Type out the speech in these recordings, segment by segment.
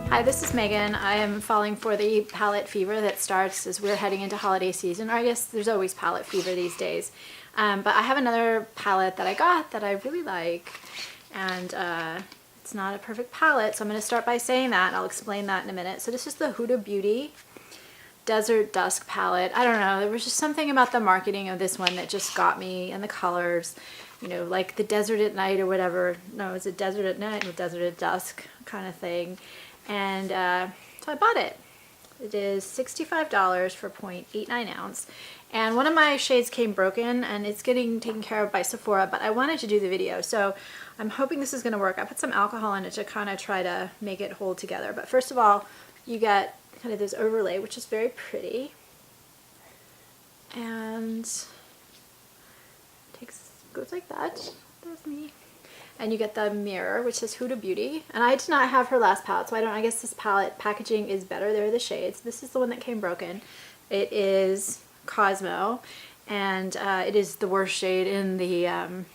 Hi, this is Megan. I am falling for the palette fever that starts as we're heading into holiday season, or I guess there's always palette fever these days. But I have another palette that I got that I really like, and it's not a perfect palette, so I'm going to start by saying that. I'll explain that in a minute. So this is the Huda Beauty Desert Dusk palette. I don't know, there was just something about the marketing of this one that just got me, and the colors, you know, like the desert at night or whatever. No, it's a desert at night or desert at dusk kind of thing. And so I bought it. It is $65 for 0.89 ounce. And one of my shades came broken, and it's getting taken care of by Sephora, but I wanted to do the video, so I'm hoping this is going to work. I put some alcohol in it to kind of try to make it hold together. But first of all, you get kind of this overlay, which is very pretty. And goes like that. There's me. And you get the mirror, which says Huda Beauty. And I did not have her last palette, so I guess this palette packaging is better. There are the shades. This is the one that came broken. It is Cosmo, and it is the worst shade in the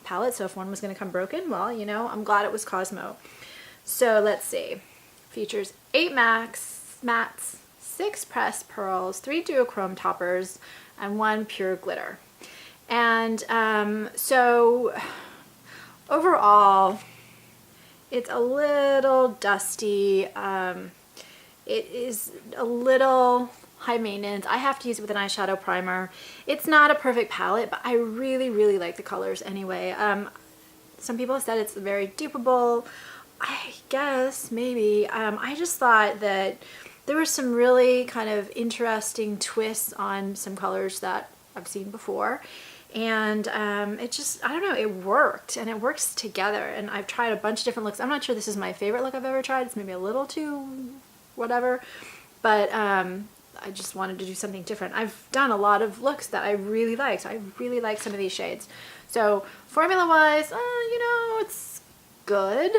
palette, so if one was going to come broken, well, you know, I'm glad it was Cosmo. So let's see. Features 8 mattes, 6 pressed pearls, 3 duochrome toppers, and 1 pure glitter. And so overall, it's a little dusty. It is a little high maintenance. I have to use it with an eyeshadow primer. It's not a perfect palette, but I really, really like the colors anyway. Some people have said it's very dupeable. I guess, maybe. I just thought that there were some really kind of interesting twists on some colors that I've seen before. And it just, I don't know, it worked, and it works together. And I've tried a bunch of different looks. I'm not sure this is my favorite look I've ever tried. It's maybe a little too whatever, but I just wanted to do something different. I've done a lot of looks that I really like, so I really like some of these shades. So formula wise, you know, it's good.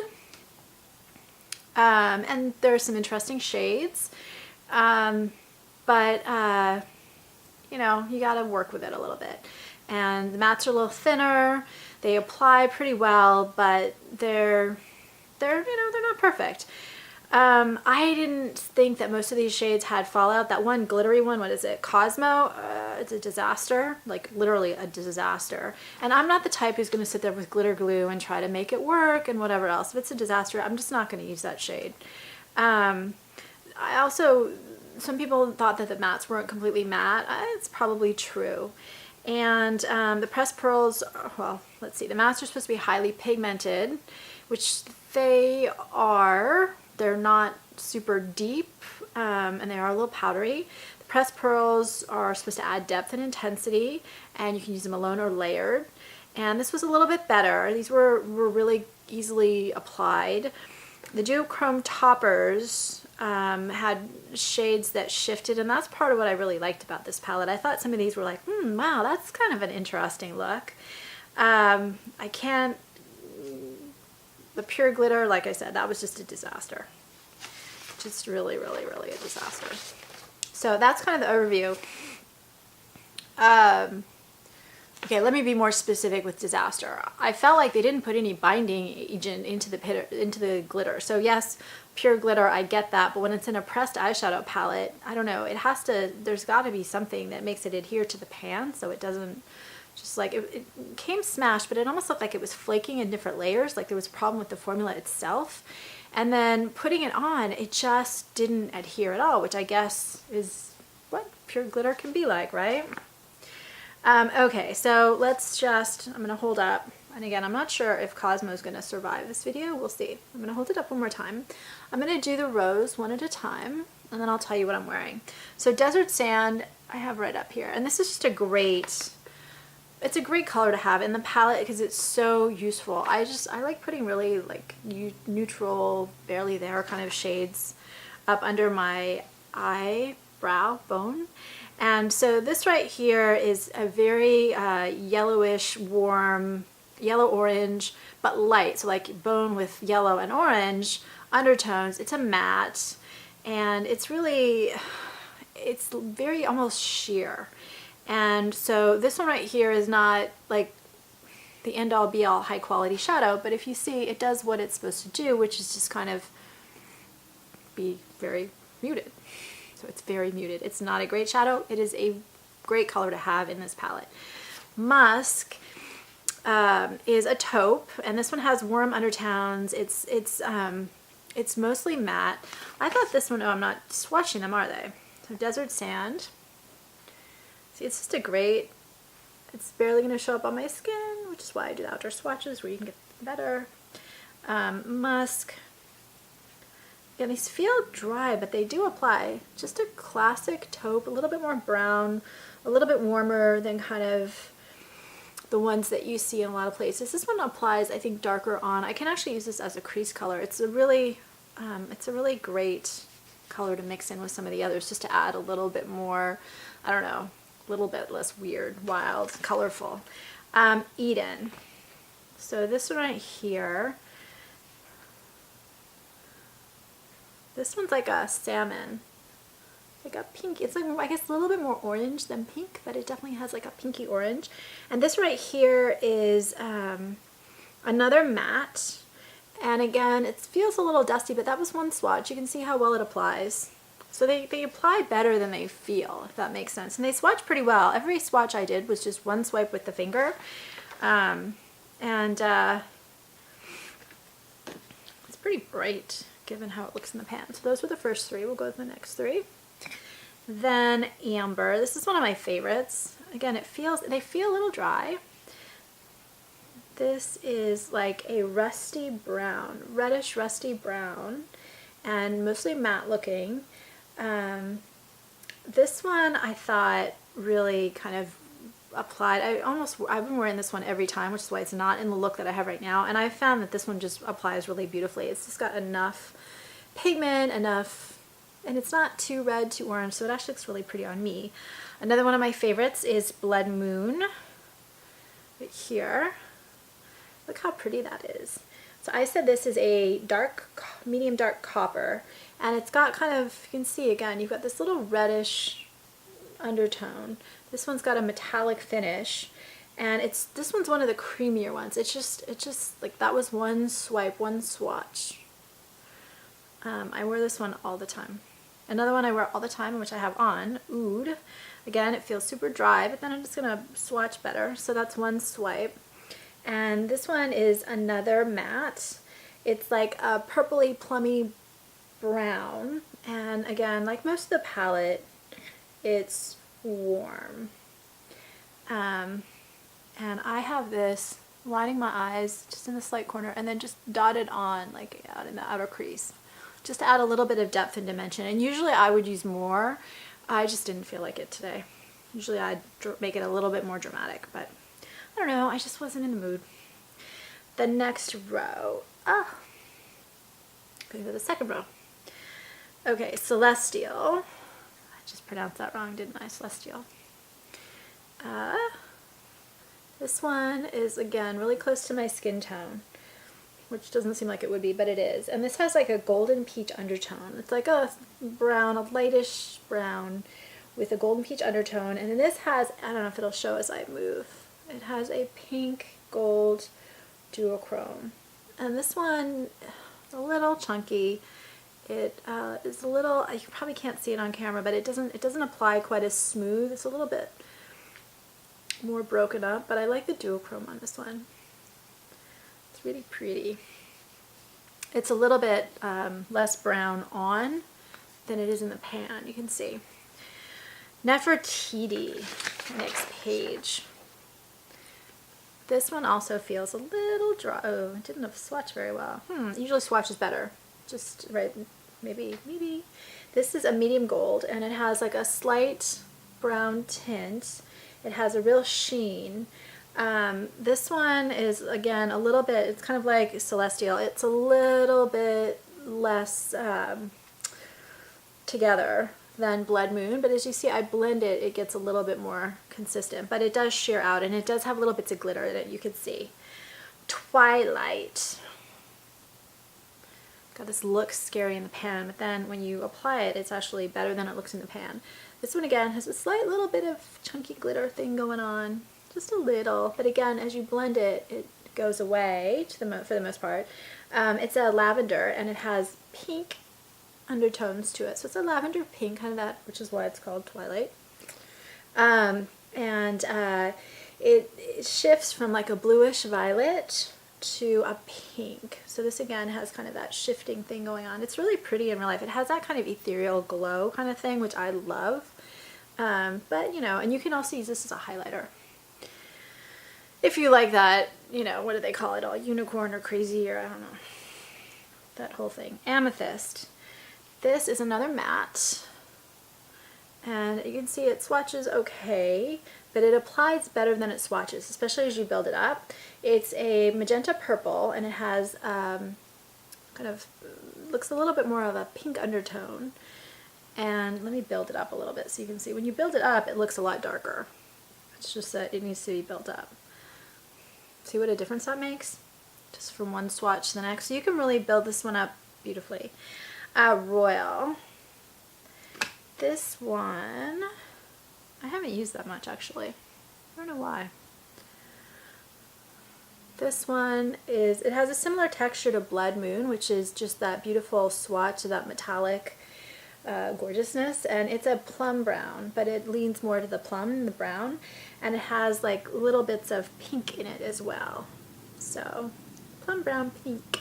And there are some interesting shades, but you know, you gotta work with it a little bit. And the mattes are a little thinner. They apply pretty well, but they're you know, they're not perfect. I didn't think that most of these shades had fallout. That one glittery one, what is it, Cosmo? It's a disaster, like literally a disaster. And I'm not the type who's going to sit there with glitter glue and try to make it work and whatever else. If it's a disaster, I'm just not going to use that shade. I also, some people thought that the mattes weren't completely matte. It's probably true. And the pressed pearls, well, let's see, the mattes are supposed to be highly pigmented, which they are. They're not super deep, and they are a little powdery. The pressed pearls are supposed to add depth and intensity, and you can use them alone or layered. And this was a little bit better. These were really easily applied. The duochrome toppers had shades that shifted, and that's part of what I really liked about this palette. I thought some of these were like, wow, that's kind of an interesting look. I can't, the pure glitter, like I said, that was just a disaster. Just really, really, really a disaster. So that's kind of the overview. Okay, let me be more specific with disaster. I felt like they didn't put any binding agent into the glitter. So yes, pure glitter, I get that, but when it's in a pressed eyeshadow palette, I don't know, it has to, there's got to be something that makes it adhere to the pan so it doesn't just like, it came smashed, but it almost looked like it was flaking in different layers, like there was a problem with the formula itself. And then putting it on, it just didn't adhere at all, which I guess is what pure glitter can be like, right? Okay, so let's just, I'm going to hold up, and again, I'm not sure if Cosmo is going to survive this video. We'll see. I'm going to hold it up one more time. I'm going to do the rose one at a time, and then I'll tell you what I'm wearing. So Desert Sand, I have right up here, and this is just a great, it's a great color to have in the palette because it's so useful. I like putting really like neutral, barely there kind of shades up under my eyebrow bone. And so this right here is a very yellowish, warm, yellow-orange, but light. So like bone with yellow and orange undertones. It's a matte, and it's really, it's very almost sheer. And so this one right here is not like the end-all be-all high-quality shadow, but if you see, it does what it's supposed to do, which is just kind of be very muted. So it's very muted. It's not a great shadow. It is a great color to have in this palette. Musk is a taupe, and this one has warm undertones. It's mostly matte. I thought this one, oh, I'm not swatching them, are they? So Desert Sand. See, it's just a great, it's barely going to show up on my skin, which is why I do the outdoor swatches where you can get better. Musk. Again, these feel dry, but they do apply. Just a classic taupe, a little bit more brown, a little bit warmer than kind of the ones that you see in a lot of places. This one applies, I think, darker on. I can actually use this as a crease color. It's a really great color to mix in with some of the others, just to add a little bit more, I don't know, a little bit less weird, wild, colorful. Eden. So this one right here, this one's like a salmon, like a pink. It's like, I guess, a little bit more orange than pink, but it definitely has like a pinky orange. And this right here is another matte. And again, it feels a little dusty, but that was one swatch. You can see how well it applies. So they apply better than they feel, if that makes sense. And they swatch pretty well. Every swatch I did was just one swipe with the finger. It's pretty bright given how it looks in the pan. So those were the first three. We'll go with the next three. Then Amber. This is one of my favorites. Again, they feel a little dry. This is like a rusty brown, reddish rusty brown, and mostly matte looking. This one I thought really kind of applied. I've been wearing this one every time, which is why it's not in the look that I have right now. And I found that this one just applies really beautifully. It's just got enough pigment, and it's not too red, too orange, so it actually looks really pretty on me. Another one of my favorites is Blood Moon, right here. Look how pretty that is. So I said this is a dark, medium dark copper, and it's got kind of, you can see again, you've got this little reddish undertone. This one's got a metallic finish, and this one's one of the creamier ones. It's just like, that was one swipe, one swatch. I wear this one all the time. Another one I wear all the time, which I have on, Oud. Again, it feels super dry, but then I'm just gonna swatch better. So that's one swipe. And this one is another matte. It's like a purpley, plummy brown. And again, like most of the palette, it's warm. And I have this lining my eyes just in the slight corner, and then just dotted on like out in the outer crease, just to add a little bit of depth and dimension. And usually I would use more. I just didn't feel like it today. Usually I'd make it a little bit more dramatic, but I don't know, I just wasn't in the mood. The next row, go to the second row. Okay, Celestial. I just pronounced that wrong, didn't I? Celestial. This one is, again, really close to my skin tone, which doesn't seem like it would be, but it is. And this has like a golden peach undertone. It's like a brown, a lightish brown with a golden peach undertone. And then this has, I don't know if it'll show as I move, it has a pink gold duochrome. And this one is a little chunky. It is a little, you probably can't see it on camera, but it doesn't apply quite as smooth. It's a little bit more broken up, but I like the duochrome on this one. It's really pretty. It's a little bit less brown on than it is in the pan, you can see. Nefertiti, next page. This one also feels a little dry. Oh, it didn't swatch very well. Usually swatch is better. Just right, maybe. This is a medium gold, and it has like a slight brown tint. It has a real sheen. This one is, again, a little bit, it's kind of like Celestial. It's a little bit less together than Blood Moon, but as you see, I blend it, it gets a little bit more consistent, but it does sheer out, and it does have little bits of glitter in it, you can see. Twilight. God, this looks scary in the pan, but then when you apply it, it's actually better than it looks in the pan. This one, again, has a slight little bit of chunky glitter thing going on, just a little, but again, as you blend it, it goes away for the most part. It's a lavender, and it has pink undertones to it. So it's a lavender pink, kind of that, which is why it's called Twilight. It shifts from like a bluish violet to a pink. So this again has kind of that shifting thing going on. It's really pretty in real life. It has that kind of ethereal glow kind of thing, which I love. But you know, and you can also use this as a highlighter. If you like that, you know, what do they call it, all unicorn or crazy, or I don't know, that whole thing. Amethyst. This is another matte. And you can see it swatches okay, but it applies better than it swatches, especially as you build it up. It's a magenta purple, and it has kind of, looks a little bit more of a pink undertone. And let me build it up a little bit so you can see. When you build it up, it looks a lot darker. It's just that it needs to be built up. See what a difference that makes? Just from one swatch to the next. So you can really build this one up beautifully. Royal. This one, I haven't used that much actually. I don't know why. This one is, it has a similar texture to Blood Moon, which is just that beautiful swatch of that metallic gorgeousness, and it's a plum brown, but it leans more to the plum than the brown, and it has like little bits of pink in it as well. So plum brown pink.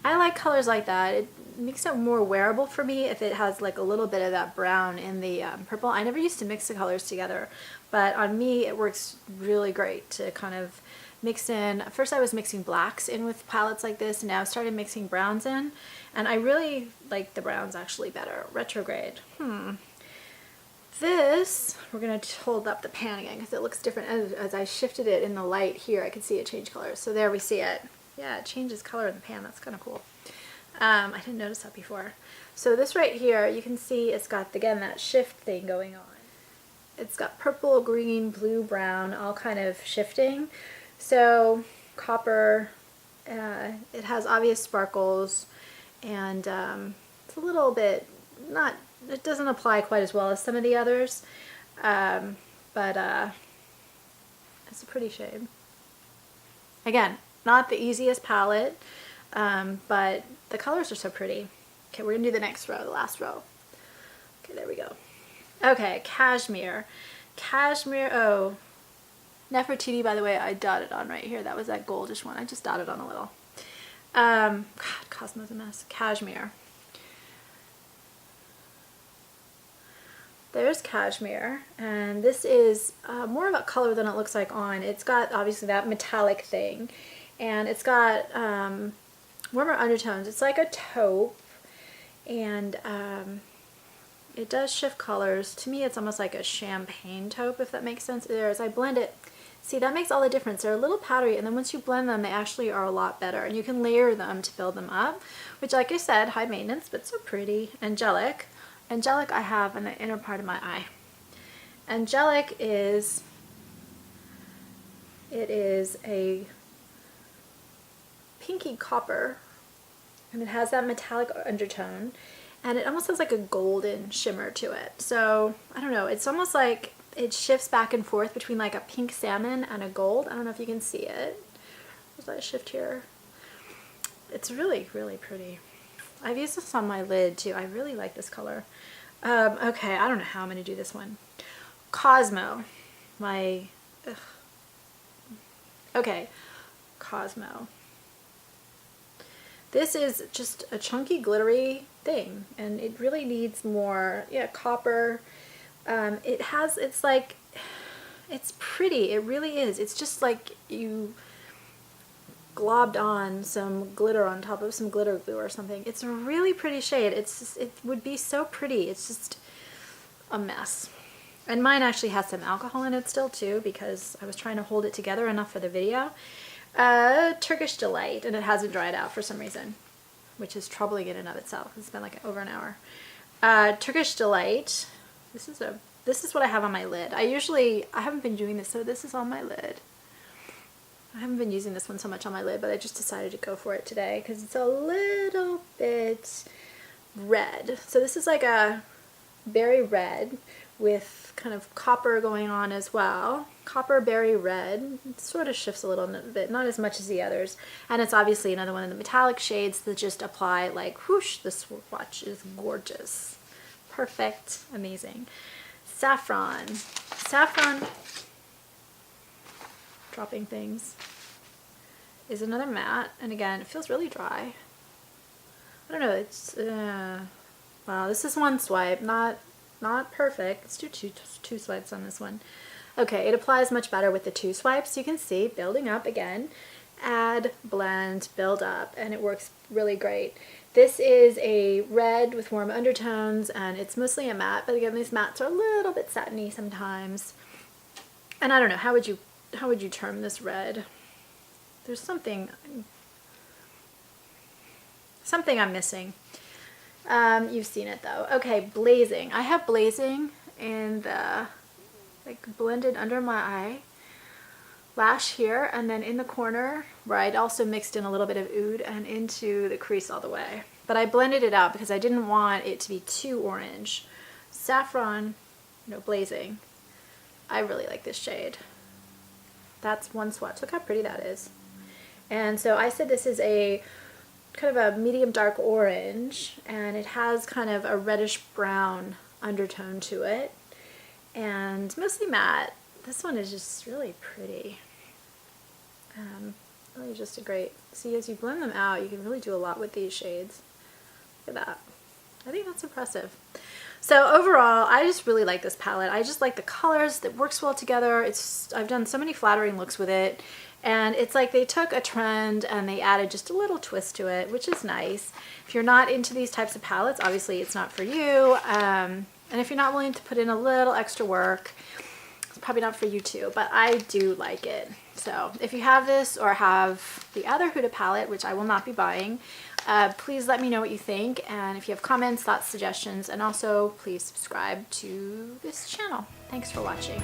I like colors like that. It makes it more wearable for me if it has like a little bit of that brown in the purple. I never used to mix the colors together, but on me it works really great to kind of mix in. First I was mixing blacks in with palettes like this, and now I've started mixing browns in, and I really like the browns actually better. Retrograde. This, we're going to hold up the pan again because it looks different. As I shifted it in the light here, I could see it change colors. So there we see it. Yeah, it changes color in the pan. That's kind of cool. I didn't notice that before. So this right here, you can see it's got, again, that shift thing going on. It's got purple, green, blue, brown, all kind of shifting. So copper, it has obvious sparkles, and it's a little bit, not, it doesn't apply quite as well as some of the others, but it's a pretty shade. Again, not the easiest palette, but the colors are so pretty. Okay, we're gonna do the next row, the last row. Okay, there we go. Okay, Cashmere. Cashmere, oh, Nefertiti, by the way, I dotted on right here. That was that goldish one. I just dotted on a little. God, Cosmo's a mess. Cashmere. There's Cashmere, and this is more of a color than it looks like on. It's got obviously that metallic thing, and it's got warmer undertones. It's like a taupe, and it does shift colors. To me, it's almost like a champagne taupe, if that makes sense. There, as I blend it, see, that makes all the difference. They're a little powdery, and then once you blend them, they actually are a lot better, and you can layer them to build them up, which, like I said, high maintenance, but so pretty. Angelic. Angelic I have in the inner part of my eye. Angelic is, it is a pinky copper, and it has that metallic undertone, and it almost has like a golden shimmer to it. So I don't know, it's almost like it shifts back and forth between like a pink salmon and a gold. I don't know if you can see it. There's that shift here. It's really, really pretty. I've used this on my lid too. I really like this color. Okay, I don't know how I'm going to do this one. Cosmo. My, ugh. Okay, Cosmo. This is just a chunky, glittery thing, and it really needs more, yeah, copper. It has, it's like, it's pretty. It really is. It's just like you globbed on some glitter on top of some glitter glue or something. It's a really pretty shade. It's just, it would be so pretty. It's just a mess. And mine actually has some alcohol in it still too, because I was trying to hold it together enough for the video. Turkish Delight, and it hasn't dried out for some reason, which is troubling in and of itself. It's been like over an hour. Turkish Delight. This is what I have on my lid. I haven't been doing this, so this is on my lid. I haven't been using this one so much on my lid, but I just decided to go for it today because it's a little bit red. So this is like a berry red with kind of copper going on as well. Copper berry red. It sort of shifts a little bit, not as much as the others. And it's obviously another one of the metallic shades that just apply like whoosh. This swatch is gorgeous. Perfect. Amazing. Saffron. Saffron, dropping things, is another matte. And again, it feels really dry. I don't know. It's, wow, this is one swipe. Not perfect. Let's do two swipes on this one. Okay, it applies much better with the 2 swipes. You can see building up again, add, blend, build up, and it works really great. This is a red with warm undertones, and it's mostly a matte, but again, these mattes are a little bit satiny sometimes. And I don't know, how would you term this red? There's something I'm missing. You've seen it though. Okay, blazing. I have blazing in the, like, blended under my eye lash here, and then in the corner where I'd also mixed in a little bit of oud and into the crease all the way. But I blended it out because I didn't want it to be too orange. Saffron, blazing. I really like this shade. That's one swatch. Look how pretty that is. And so I said this is a kind of a medium dark orange, and it has kind of a reddish brown undertone to it, and mostly matte. This one is just really pretty. Really just a great, see, as you blend them out, you can really do a lot with these shades. Look at that. I think that's impressive. So overall, I just really like this palette. I just like the colors. That works well together. I've done so many flattering looks with it. And it's like they took a trend and they added just a little twist to it, which is nice. If you're not into these types of palettes, obviously it's not for you. And if you're not willing to put in a little extra work, it's probably not for you too, but I do like it. So if you have this or have the other Huda palette, which I will not be buying, please let me know what you think. And if you have comments, thoughts, suggestions, and also please subscribe to this channel. Thanks for watching.